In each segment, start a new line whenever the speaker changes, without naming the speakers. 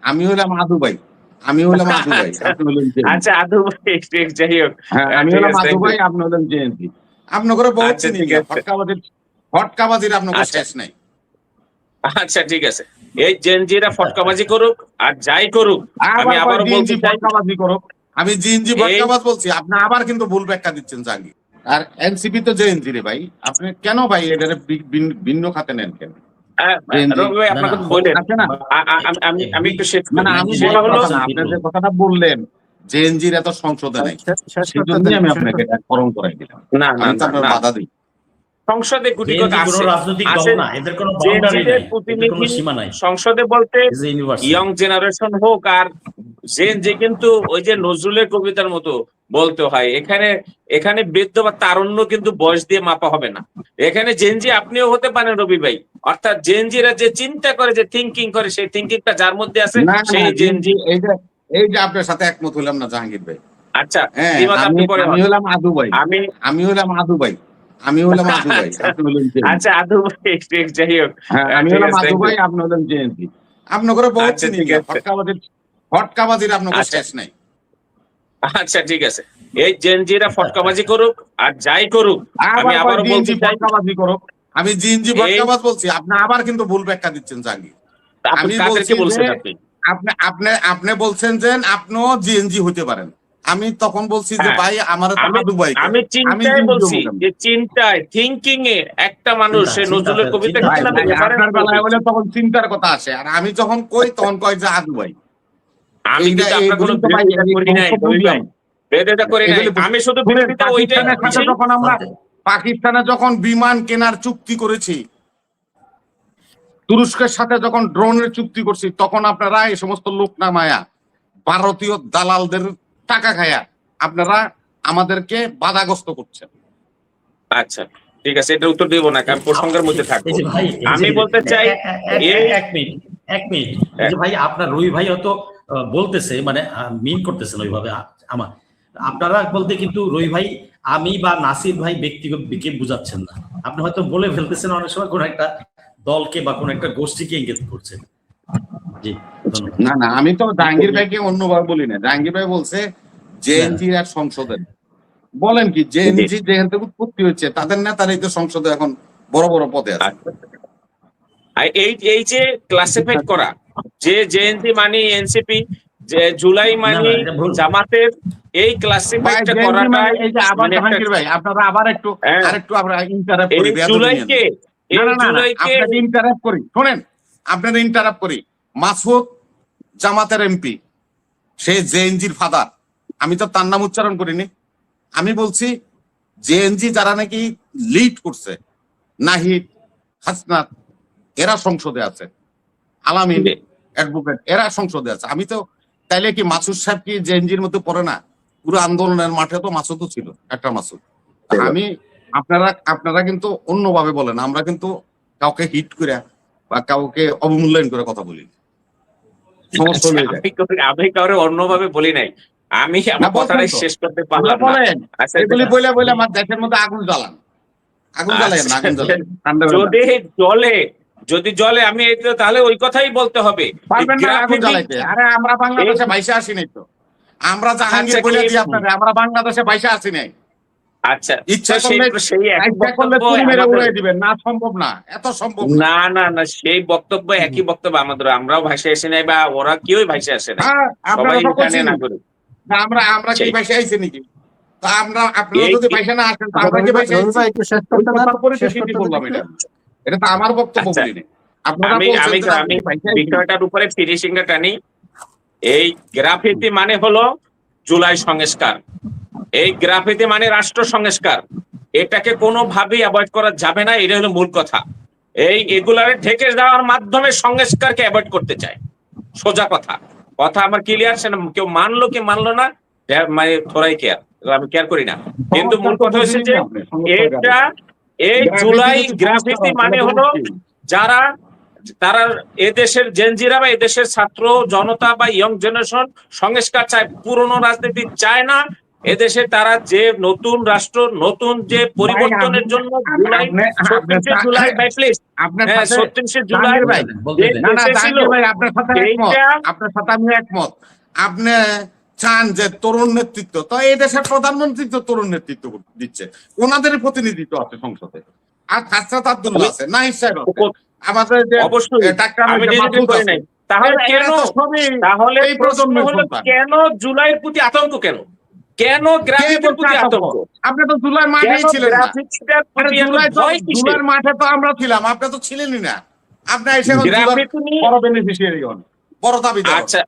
আমি হলাম আদু ভাই, আমি হলাম আদু ভাই,
আচ্ছা
আপনি হলেন জেএনজি।
আচ্ছা, আদু ভাই যাই হোক।
হ্যাঁ, আমি
ঠিক
হলাম
আছে,
আদু
থ্যাংক ইউ।
ভাই, আপনি হলেন জেএনজি। আপনার করে বহুত
আচ্ছা
চিনি
ঠিক
মিয়া,
আছে।
ফটকাবাজির আপনাকে
আচ্ছা
শেষ নাই।
আচ্ছা ঠিক আছে। এই জেনজিরা ফটকাবাজি করুক আর যাই করুক, আমি
আবার কয়
আবারও বলতে
জিএনজি
চাই,
ফটকাবাজি করো। আমি জিএনজি
এই
ফটকাবাজ বলছি, আপনি আবার কিন্তু ভুল ব্যাখ্যা দিচ্ছেন জাহাঙ্গীর। আর এনসিপি তো জেএনজি রে ভাই, আপনি কেন ভাই এটারে ভিন্ন খাতে নেন কেন? জেএনজি
রবি ভাই
না
আপনাকে
না
বললেন,
আছে না,
আমি একটু শেষ
মানে
করি।
আমি
সেটা
বলার
হলো,
কথা না, আপনি যে কথাটা বললেন জেএনজির এত সংসদে নাই,
শেষ
সেই
করতে
জন্যই
দেন,
আমি
শেষ
আপনাকে
করতে
এটা স্মরণ করাই দিলাম।
না না
আমি তো
না
আপনার
না,
বাধা দিই।
সংসদে গুটি
জেএনজি
কয়েক
কোনো
আছে
রাজনৈতিক দল
আছে
না, এদের কোনো বাউন্ডারি
জেনজিদের
নাই, এদের কোনো
প্রতিনিধি
সীমা নাই।
সংসদে বলতে
is a universal.
Young generation হোক আর জেনজি, কিন্তু ওই যে নজরুলের কবিতার মতো বলতে হয়, এখানে এখানে বৃদ্ধ বা তারুণ্য কিন্তু বয়স দিয়ে মাপা হবে না। এখানে জেনজি আপনিও হতে পারেন রবি ভাই, অর্থাৎ জেনজিরা যে চিন্তা করে, যে থিঙ্কিং করে, সেই থিঙ্কিংটা যার মধ্যে আছে
না না
সেই
জেএনজি,
জেনজি।
এই যে আপনার সাথে একমত হইলাম না জাহাঙ্গীর ভাই।
আচ্ছা,
হ্যাঁ,
দ্বিমত
আমি
আপনি পরে
আমি
হন।
হলাম আদু ভাই,
আমি
আমি হলাম আদু ভাই, আমি হলাম আদু ভাই,
আচ্ছা
আপনি হলেন জেএনজি।
আচ্ছা, আদু ভাই যাই হোক।
হ্যাঁ, আমি
ঠিক
হলাম
আছে,
আদু
থ্যাংক ইউ।
ভাই, আপনি হলেন জেএনজি। আপনার করে বহুত
আচ্ছা
চিনি
ঠিক
মিয়া,
আছে।
ফটকাবাজির আপনাকে
আচ্ছা
শেষ নাই।
আচ্ছা ঠিক আছে। এই জেনজিরা ফটকাবাজি করুক আর যাই করুক, আমি
আবার কয়
আবারও বলতে
জিএনজি
চাই,
ফটকাবাজি করো। আমি জিএনজি
এই
ফটকাবাজ বলছি, আপনি আবার কিন্তু ভুল ব্যাখ্যা দিচ্ছেন জাহাঙ্গীর।
আপনি
আমি বলছি
কাদেরকে
যে
বলছেন আপনি?
আপনি আপনি আপনি বলছেন যে আপনিও জিএনজি হইতে পারেন। আমি তখন বলছি যে
হ্যাঁ,
ভাই আমার তো
আমি
আদু ভাই কেন,
আমি
আমি
চিন্তায়
জিএনজি
বলছি,
হবো কেন?
যে চিন্তায়, থিঙ্কিং এ একটা মানুষ সে নজরুলের কবিতা
ভাই
কিন্তু আমি
ভাই
রেফারেন্স
আপনার
করে
বেলায়
বলছি।
হলে তখন চিন্তার কথা আসে, আর আমি যখন কই তখন কয় যে আদু ভাই।
আমি কিন্তু আপনার কোনো
এগুলি তো ভাই
বিরোধিতা
এই
করি নাই
সমস্ত
রবি
বুঝলাম।
ভাই, বিরোধিতা করি নাই,
এগুলি
আমি শুধু
শুনেন,
বিরোধিতা ওইটাই করছি।
পাকিস্তানে যখন বিমান কেনার চুক্তি করেছি, তুরস্কের সাথে যখন ড্রোনের চুক্তি করছি, তখন আপনারা এই সমস্ত লোক নামায়া ভারতীয় দালালদের টাকা খায়া আপনারা আমাদেরকে বাধাগ্রস্ত করছেন।
আচ্ছা ঠিক আছে, এটা উত্তর দেবো না, কারণ প্রসঙ্গের মধ্যে থাকবো।
এই যে ভাই,
আমি বলতে চাই, এই
এক মিনিট, এক মিনিট, এই যে ভাই আপনার রুই ভাই হয়তো বলতেছে, মানে মিন করতেছেন ওইভাবে আমার, আপনারা বলতে কিন্তু রুই ভাই আমি বা নাসির ভাই ব্যক্তিগত দিকে বুঝাচ্ছেন না, আপনি হয়তো বলে ফেলতেছেন অনেক সময় কোন একটা দলকে বা কোন একটা গোষ্ঠীকে ইঙ্গিত করছেন। জি ধন্যবাদ।
না না, আমি তো জাহাঙ্গীর ভাইকে অন্যভাবে বলি না। জাহাঙ্গীর ভাই বলছে জেএনজি আর সংসদের, বলেন কি জেএনজি যেখান থেকে উৎপত্তি হচ্ছে তাদের নেতারাই তো সংসদে এখন বড় বড় পদে আছে।
আর এই যে ক্লাসিফাইড করা, যে জেএনজি মানে এনসিপি, যে জুলাই মানে জামাতের, এই
ভাই
ক্লাসিফাইডটা
জেএনজি মানে
করাটাই
এই যে আবার
মানে একটা,
জাহাঙ্গীর ভাই আপনারা আবার একটু আরেকটু আমরা ইন্টারাপ্ট করি,
এই
বেয়াদবি নিয়ে
জুলাইকে,
না
এই
না না না,
জুলাইকে
আপনাকে ইন্টারাপ্ট করি, শোনেন, আপনারা ইন্টারাপ্ট করি। মাসুদ জামাতের এমপি, সে জেএনজির ফাদার, আমি তো তার নাম উচ্চারণ করিনি। আমি বলছি জেএনজি যারা নাকি লিড করছে, নাহিদ, হাসনাত, এরা সংসদে আছে, আলামিন অ্যাডভোকেট, এরা সংসদে আছে। আমি তো তাইলে কি মাসুদ সাহেব কি জেএনজির মধ্যে পড়ে না? পুরো আন্দোলনের মাঠে তো মাসুদও ছিল, একটা মাসুদ। আমি আপনারা কিন্তু অন্যভাবে বলেন, আমরা কিন্তু কাউকে হিট করে বা কাউকে অবমূল্যায়ন করে কথা বলি। সমস্যা হয়ে যায়।
আমি কাউরে অন্যভাবে বলি নাই, আমি আমার কথাটাই শেষ করতে পারলাম না।
এগুলি বলে বলে আমার দেশের মধ্যে আগুন জ্বালান, আগুন জ্বালান, আগুন জ্বালান।
যদি জলে, যদি জলে আমি তাহলে ওই কথাই বলতে হবে।
পারবেন না আগুন জ্বালাইতে? আরে আমরা বাংলাদেশে ভাইসা আসি নাই তো, আমরা জাহাঙ্গীর বলে দিই আপনাকে, আমরা বাংলাদেশে ভাইসা আসি নাই।
আচ্ছা,
ইচ্ছা করলে
সেই একই
করলে
বক্তব্য
তুমি মেরে
আমাদের,
উড়াই দিবেন, না সম্ভব না, এত সম্ভব না।
না না না, সেই বক্তব্য একই বক্তব্য আমাদের, আমরাও ভাইসে আসে নাই বা ওরা কেউই ভাইসে আসে নাই, সবাই এখানে না করি।
আমরা কি ভাইসা আইছি নাকি? তা আপনারা যদি ভাইসা না আসেন, আমরা কি ভাইসা আইছি?
একটু শেষ করতে দেন, শেষ করতে
বললাম
দেন।
এটা তো আমার বক্তব্য বলিনি। আপনারা
আমি
বলছেন
আমি
যে
আমি
ভাইসা আইছি।
বিষয়টার উপরে ফিনিশিংটা টানি। এই গ্রাফিতি মানে হলো জুলাই সংস্কার, এই গ্রাফিতি মানে রাষ্ট্র সংস্কার, এটাকে কোনোভাবেই অ্যাভয়েড করা যাবে না, এটা হলো মূল কথা। এগুলারে ঢেকে দেওয়ার মাধ্যমে সংস্কারকে অ্যাভয়েড করতে চায়, সোজা কথা, কথা আমার ক্লিয়ার। সেটা কেউ মানলো কি মানলো না, মানে থোড়াই কেয়ার, আমি কেয়ার করি না। কিন্তু মূল কথা হচ্ছে যে এটা, এই জুলাই গ্রাফিতি মানে হলো যারা, তারা এদেশের জেনজিরা বা এদেশের ছাত্র জনতা বা ইয়ং জেনারেশন সংস্কার চায়, পুরনো রাজনীতি চায় না, এদেশে তারা যে নতুন রাষ্ট্র, নতুন যে পরিবর্তনের জন্য জুলাই, 36 জুলাই ভাই প্লিজ,
আপনার
হ্যাঁ,
সাথে
36 জুলাই
জাহাঙ্গীর ভাই,
বলতে দেন।
না না
দেশে ছিল,
জাহাঙ্গীর ভাই আপনার সাথে একমত,
সেইটা
আপনার সাথে আমি একমত। আপনি চান যে তরুণ নেতৃত্ব, তো এই দেশের প্রধানমন্ত্রী তো তরুণ নেতৃত্ব দিচ্ছে, ওনাদের প্রতিনিধিত্ব আছে সংসদে। আর হাসনাত আব্দুল্লাহ আছে, নাহিদ সাহেব আছে, আমাদের যে
অবশ্যই
ডাক্তার
আমি
যে
ডিলিট
মাসুদ
করি
আছে।
নাই। তাহলে
এরা
কেন,
তো সবই
তাহলে
এই
প্রশ্ন
প্রজন্মের
হলো
সন্তান।
কেন জুলাইয়ের প্রতি আতঙ্ক, কেন কেন
কে
গ্রাফিতির
বলছে
প্রতি
আতঙ্ক?
আতঙ্ক,
আপনি তো জুলাই মাঠেই
কেন
ছিলেন না।
গ্রাফিতিটার
আরে
প্রতি এত
জুলাই তো,
ভয় কিসের?
জুলাই মাঠে তো আমরা ছিলাম, আপনি তো ছিলেনই না। আপনি এসে এখন জুলাই
গ্রাফিতি নিয়ে,
বড় বেনিফিশিয়ারি হন, বড় দাবিদার হন।
আচ্ছা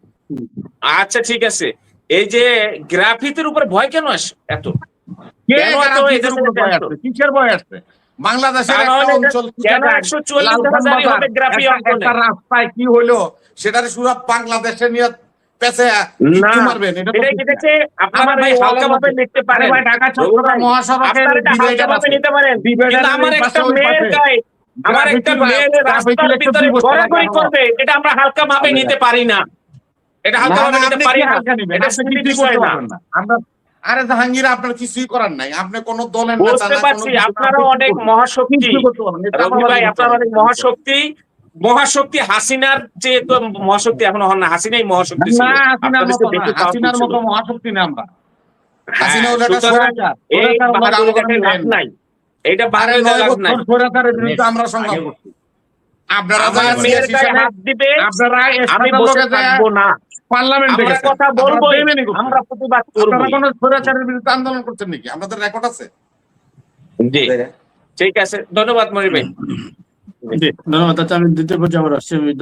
আচ্ছা ঠিক আছে, এই যে গ্রাফিতির উপরে ভয় কেন আসে এত?
কে
কেন এত
গ্রাফিতির
এদের
উপর ভয়
এত?
আসছে? কিসের ভয় আসছে? বাংলাদেশের
তাহলে
একটা
এটা
অঞ্চল,
কেন
চিটাগাং,
144,000
লালখান
হবে গ্রাফি
বাজার,
অঙ্কনে?
একটা রাস্তায় কি হইলো সেটারে সুরা বাংলাদেশে নিয়ে পেছে
না,
ইটু মারবেন, এটা তো
এটা
ঠিক
কি
না।
দেখছে আপনারা
আরে ভাই,
হালকা ভাবে লিখতে
আরে
পারেন,
ভাই, ঢাকা
রঘু
চট্টগ্রাম
ভাই,
মহাসড়কের
আপনারা এটা হালকা
ডিভাইডার
ভাবে
আছে,
নিতে পারেন,
ডিভাইডারের
কিন্তু আমার
এই
একটা
পাশে ওই
মেয়ের
পাশে
গায়ে, আমার একটা মেয়ের রাস্তার ভিতরে গড়াগড়ি করবে, এটা আমরা হালকা ভাবে নিতে পারি না, এটা হালকা ভাবে নিতে পারি না, এটা স্মৃতি বিষয় না।
আরে জাহাঙ্গীর, আপনার কিছুই করার নাই, আপনি কোন দলের নেতা
বুঝতে
না,
পারছি
কোনো কিছু না,
আপনারা
আপনি
অনেক
কিছু করতে
মহাশক্তি,
কিছু করতে পারবেন না,
রবি ভাই আপনারা অনেক মহাশক্তি, মহাশক্তি হাসিনার চেয়ে তো মহাশক্তি এখনো হন না, হাসিনাই মহাশক্তি ছিল,
না, হাসিনার
আপনাদের
মতো
চেয়ে
না,
বেশি powerful
হাসিনার
ছিল।
মতো মহাশক্তি না আমরা।
হ্যাঁ,
হাসিনা হলো একটা
সুতরাং
স্বৈরাচার,
এই
স্বৈরাচার হলো
বাহাদুরি
জনগণের
দেখে লাভ
মেন।
নাই, এইটা
আরে
বাহাদুরি
9
লাভ নাই।
বছর স্বৈরাচারের বিরুদ্ধে আমরা সংগ্রাম
Next,
করছি। আপনারা
আমার
যারা
মেয়ের
সিয়াসি
গায়ে
ছিলেন,
হাত দিবে,
আপনারা
আমি
এরশাদের
বসে
লোকে যায়
থাকবো না,
পার্লামেন্টে
আমরা
গেছেন,
কথা
আপনারা
বলবোই,
বেইমানি করছেন।
আমরা প্রতিবাদ
আপনারা
করবোই।
কোন স্বৈরাচারের বিরুদ্ধে আন্দোলন করছেন নাকি? আপনাদের রেকর্ড আছে?
জি ঠিক আছে, ধন্যবাদ মনির ভাই।
জি ধন্যবাদ। আচ্ছা, আমি দ্বিতীয় পর্যায়ে আবার আসছি। আমি